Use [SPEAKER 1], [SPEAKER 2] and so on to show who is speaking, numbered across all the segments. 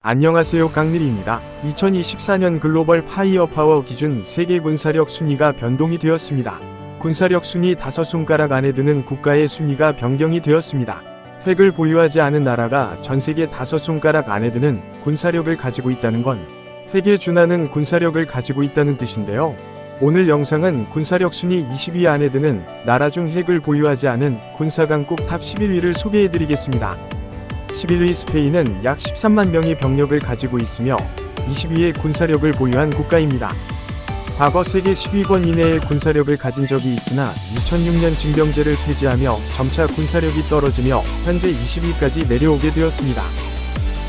[SPEAKER 1] 안녕하세요, 강일입니다. 2024년 글로벌 파이어파워 기준 세계 군사력 순위가 변동이 되었습니다. 군사력 순위 5손가락 안에 드는 국가의 순위가 변경이 되었습니다. 핵을 보유하지 않은 나라가 전 세계 5손가락 안에 드는 군사력을 가지고 있다는 건 핵에 준하는 군사력을 가지고 있다는 뜻인데요. 오늘 영상은 군사력 순위 20위 안에 드는 나라 중 핵을 보유하지 않은 군사강국 탑 11위를 소개해드리겠습니다. 11위 스페인은 약 13만 명의 병력을 가지고 있으며 20위의 군사력을 보유한 국가입니다. 과거 세계 10위권 이내의 군사력을 가진 적이 있으나 2006년 징병제를 폐지하며 점차 군사력이 떨어지며 현재 20위까지 내려오게 되었습니다.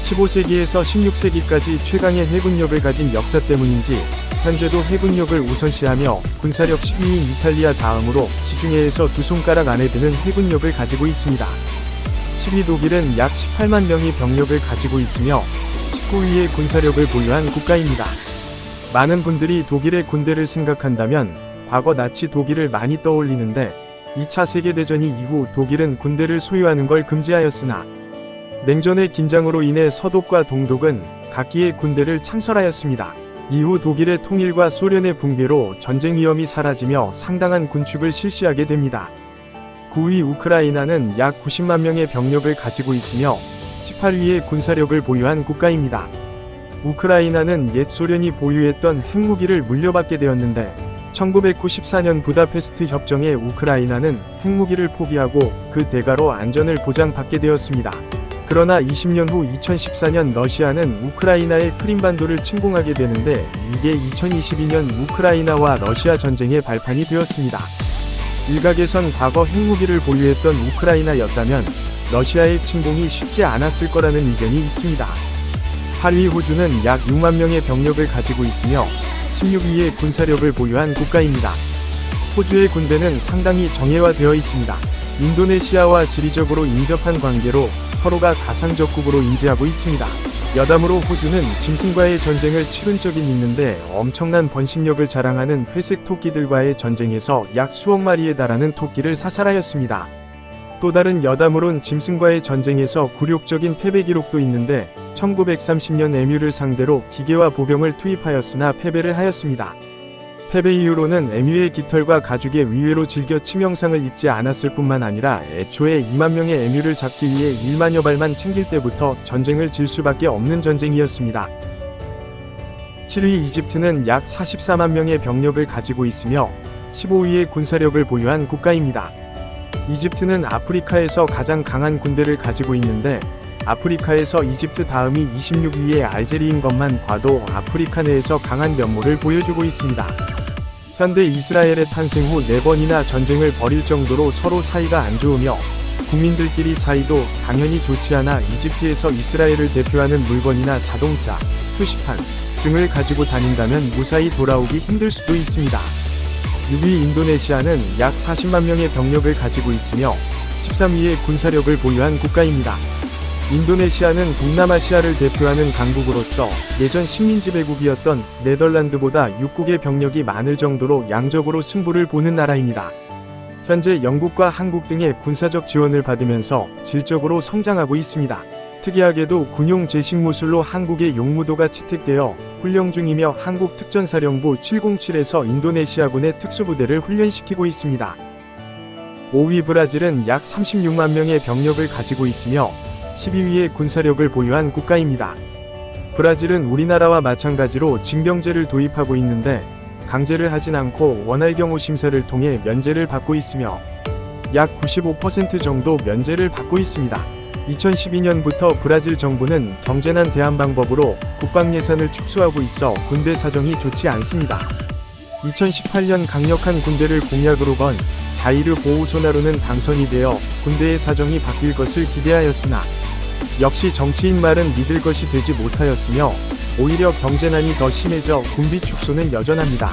[SPEAKER 1] 15세기에서 16세기까지 최강의 해군력을 가진 역사 때문인지 현재도 해군력을 우선시하며 군사력 10위인 이탈리아 다음으로 지중해에서 2손가락 안에 드는 해군력을 가지고 있습니다. 10위 독일은 약 18만 명의 병력을 가지고 있으며 19위의 군사력을 보유한 국가입니다. 많은 분들이 독일의 군대를 생각한다면 과거 나치 독일을 많이 떠올리는데 2차 세계대전 이후 독일은 군대를 소유하는 걸 금지하였으나 냉전의 긴장으로 인해 서독과 동독은 각기의 군대를 창설하였습니다. 이후 독일의 통일과 소련의 붕괴로 전쟁 위험이 사라지며 상당한 군축을 실시하게 됩니다. 9위 우크라이나는 약 90만 명의 병력을 가지고 있으며 18위의 군사력을 보유한 국가입니다. 우크라이나는 옛 소련이 보유했던 핵무기를 물려받게 되었는데 1994년 부다페스트 협정에 우크라이나는 핵무기를 포기하고 그 대가로 안전을 보장받게 되었습니다. 그러나 20년 후 2014년 러시아는 우크라이나의 크림반도를 침공하게 되는데 이게 2022년 우크라이나와 러시아 전쟁의 발판이 되었습니다. 일각에선 과거 핵무기를 보유했던 우크라이나였다면 러시아의 침공이 쉽지 않았을 거라는 의견이 있습니다. 8위 호주는 약 6만 명의 병력을 가지고 있으며 16위의 군사력을 보유한 국가입니다. 호주의 군대는 상당히 정예화되어 있습니다. 인도네시아와 지리적으로 인접한 관계로 서로가 가상적국으로 인지하고 있습니다. 여담으로 호주는 짐승과의 전쟁을 치른 적이 있는데 엄청난 번식력을 자랑하는 회색 토끼들과의 전쟁에서 약 수억 마리에 달하는 토끼를 사살하였습니다. 또 다른 여담으론 짐승과의 전쟁에서 굴욕적인 패배 기록도 있는데 1930년 에뮤를 상대로 기계와 보병을 투입하였으나 패배를 하였습니다. 패배 이후로는 에뮤의 깃털과 가죽의 위외로 질겨 치명상을 입지 않았을 뿐만 아니라 애초에 2만 명의 에뮤를 잡기 위해 1만여 발만 챙길 때부터 전쟁을 질 수밖에 없는 전쟁이었습니다. 7위 이집트는 약 44만 명의 병력을 가지고 있으며 15위의 군사력을 보유한 국가입니다. 이집트는 아프리카에서 가장 강한 군대를 가지고 있는데 아프리카에서 이집트 다음이 26위의 알제리인 것만 봐도 아프리카 내에서 강한 면모를 보여주고 있습니다. 현대 이스라엘의 탄생 후 4번이나 전쟁을 벌일 정도로 서로 사이가 안 좋으며 국민들끼리 사이도 당연히 좋지 않아 이집트에서 이스라엘을 대표하는 물건이나 자동차, 표시판 등을 가지고 다닌다면 무사히 돌아오기 힘들 수도 있습니다. 6위 인도네시아는 약 40만 명의 병력을 가지고 있으며 13위의 군사력을 보유한 국가입니다. 인도네시아는 동남아시아를 대표하는 강국으로서 예전 식민지배국이었던 네덜란드보다 6국의 병력이 많을 정도로 양적으로 승부를 보는 나라입니다. 현재 영국과 한국 등의 군사적 지원을 받으면서 질적으로 성장하고 있습니다. 특이하게도 군용 제식무술로 한국의 용무도가 채택되어 훈령 중이며 한국 특전사령부 707에서 인도네시아군의 특수부대를 훈련시키고 있습니다. 5위 브라질은 약 36만 명의 병력을 가지고 있으며 12위의 군사력을 보유한 국가입니다. 브라질은 우리나라와 마찬가지로 징병제를 도입하고 있는데 강제를 하진 않고 원할 경우 심사를 통해 면제를 받고 있으며 약 95% 정도 면제를 받고 있습니다. 2012년부터 브라질 정부는 경제난 대안 방법으로 국방 예산을 축소하고 있어 군대 사정이 좋지 않습니다. 2018년 강력한 군대를 공약으로 건 자이르 보우소나루는 당선이 되어 군대의 사정이 바뀔 것을 기대하였으나 역시 정치인 말은 믿을 것이 되지 못하였으며 오히려 경제난이 더 심해져 군비 축소는 여전합니다.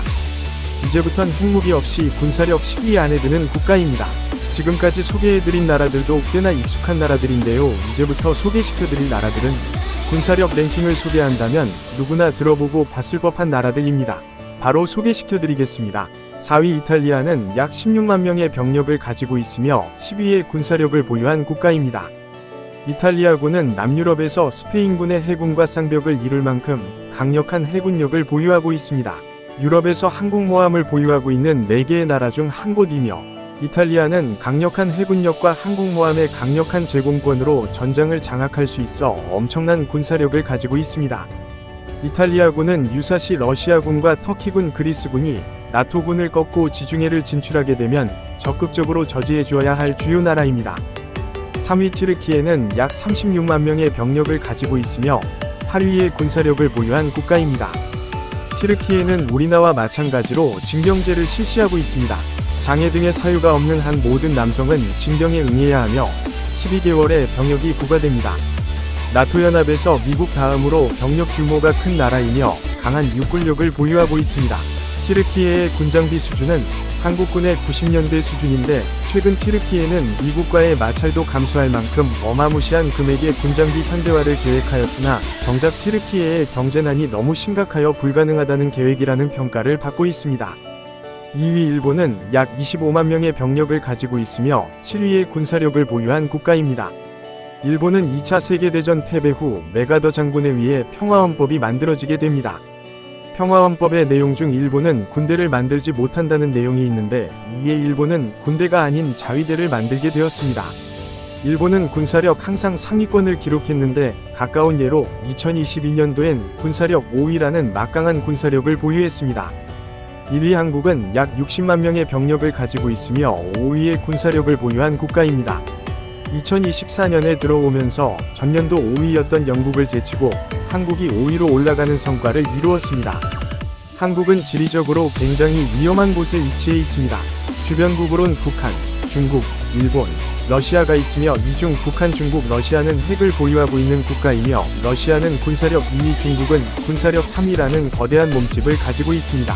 [SPEAKER 1] 이제부턴 핵무기 없이 군사력 10위 안에 드는 국가입니다. 지금까지 소개해드린 나라들도 꽤나 익숙한 나라들인데요. 이제부터 소개시켜드릴 나라들은 군사력 랭킹을 소개한다면 누구나 들어보고 봤을 법한 나라들입니다. 바로 소개시켜드리겠습니다. 4위 이탈리아는 약 16만 명의 병력을 가지고 있으며 10위의 군사력을 보유한 국가입니다. 이탈리아군은 남유럽에서 스페인군의 해군과 쌍벽을 이룰 만큼 강력한 해군력을 보유하고 있습니다. 유럽에서 항공모함을 보유하고 있는 4개의 나라 중 한 곳이며, 이탈리아는 강력한 해군력과 항공모함의 강력한 제공권으로 전장을 장악할 수 있어 엄청난 군사력을 가지고 있습니다. 이탈리아군은 유사시 러시아군과 터키군, 그리스군이 나토군을 꺾고 지중해를 진출하게 되면 적극적으로 저지해 주어야 할 주요 나라입니다. 3위 튀르키예는 약 36만 명의 병력을 가지고 있으며 8위의 군사력을 보유한 국가입니다. 튀르키예는 우리나라와 마찬가지로 징병제를 실시하고 있습니다. 장애 등의 사유가 없는 한 모든 남성은 징병에 응해야 하며 12개월의 병역이 부과됩니다. 나토연합에서 미국 다음으로 병력 규모가 큰 나라이며 강한 육군력을 보유하고 있습니다. 튀르키예의 군장비 수준은 한국군의 90년대 수준인데, 최근 튀르키예는 미국과의 마찰도 감수할 만큼 어마무시한 금액의 군장비 현대화를 계획하였으나 정작 튀르키예의 경제난이 너무 심각하여 불가능하다는 계획이라는 평가를 받고 있습니다. 2위 일본은 약 25만 명의 병력을 가지고 있으며 7위의 군사력을 보유한 국가입니다. 일본은 2차 세계대전 패배 후 메가더 장군에 의해 평화헌법이 만들어지게 됩니다. 평화헌법의 내용 중 일본은 군대를 만들지 못한다는 내용이 있는데, 이에 일본은 군대가 아닌 자위대를 만들게 되었습니다. 일본은 군사력 항상 상위권을 기록했는데, 가까운 예로 2022년도엔 군사력 5위라는 막강한 군사력을 보유했습니다. 1위 한국은 약 60만 명의 병력을 가지고 있으며 5위의 군사력을 보유한 국가입니다. 2024년에 들어오면서 전년도 5위였던 영국을 제치고 한국이 5위로 올라가는 성과를 이루었습니다. 한국은 지리적으로 굉장히 위험한 곳에 위치해 있습니다. 주변국으론 북한, 중국, 일본, 러시아가 있으며 이 중 북한, 중국, 러시아는 핵을 보유하고 있는 국가이며, 러시아는 군사력 2위, 중국은 군사력 3위라는 거대한 몸집을 가지고 있습니다.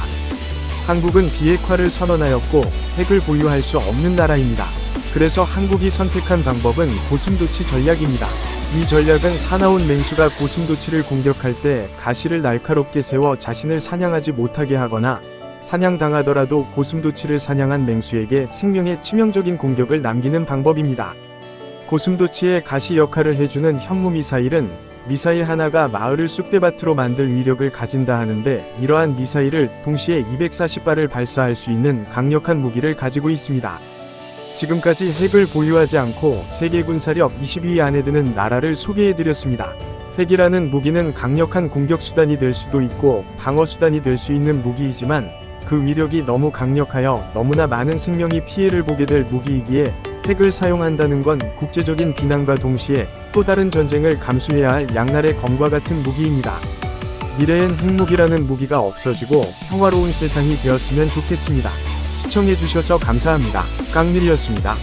[SPEAKER 1] 한국은 비핵화를 선언하였고 핵을 보유할 수 없는 나라입니다. 그래서 한국이 선택한 방법은 고슴도치 전략입니다. 이 전략은 사나운 맹수가 고슴도치를 공격할 때 가시를 날카롭게 세워 자신을 사냥하지 못하게 하거나, 사냥당하더라도 고슴도치를 사냥한 맹수에게 생명에 치명적인 공격을 남기는 방법입니다. 고슴도치의 가시 역할을 해주는 현무미사일은 미사일 하나가 마을을 쑥대밭으로 만들 위력을 가진다 하는데, 이러한 미사일을 동시에 240발을 발사할 수 있는 강력한 무기를 가지고 있습니다. 지금까지 핵을 보유하지 않고 세계 군사력 20위 안에 드는 나라를 소개해드렸습니다. 핵이라는 무기는 강력한 공격수단이 될 수도 있고 방어수단이 될 수 있는 무기이지만, 그 위력이 너무 강력하여 너무나 많은 생명이 피해를 보게 될 무기이기에 핵을 사용한다는 건 국제적인 비난과 동시에 또 다른 전쟁을 감수해야 할 양날의 검과 같은 무기입니다. 미래엔 핵무기라는 무기가 없어지고 평화로운 세상이 되었으면 좋겠습니다. 시청해주셔서 감사합니다. 깡밀이었습니다.